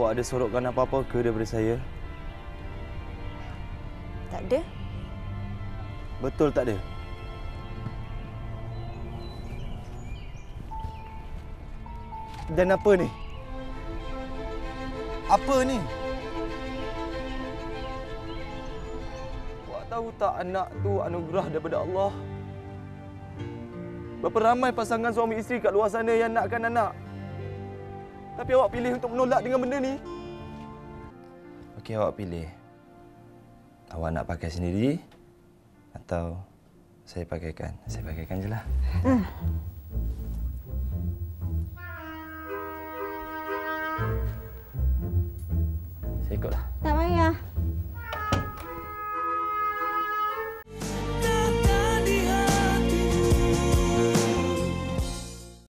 Awak ada sorokkan apa-apa ke daripada saya? Tak ada. Betul tak ada? Dan apa ni? Apa ni? Awak tahu tak anak tu anugerah daripada Allah? Berapa ramai pasangan suami isteri kat luar sana yang nakkan anak. Tapi awak pilih untuk menolak dengan benda ni. Okey, awak pilih. Awak nak pakai sendiri atau saya pakaikan? Saya pakaikan je lah. Saya ikutlah. Tak payah.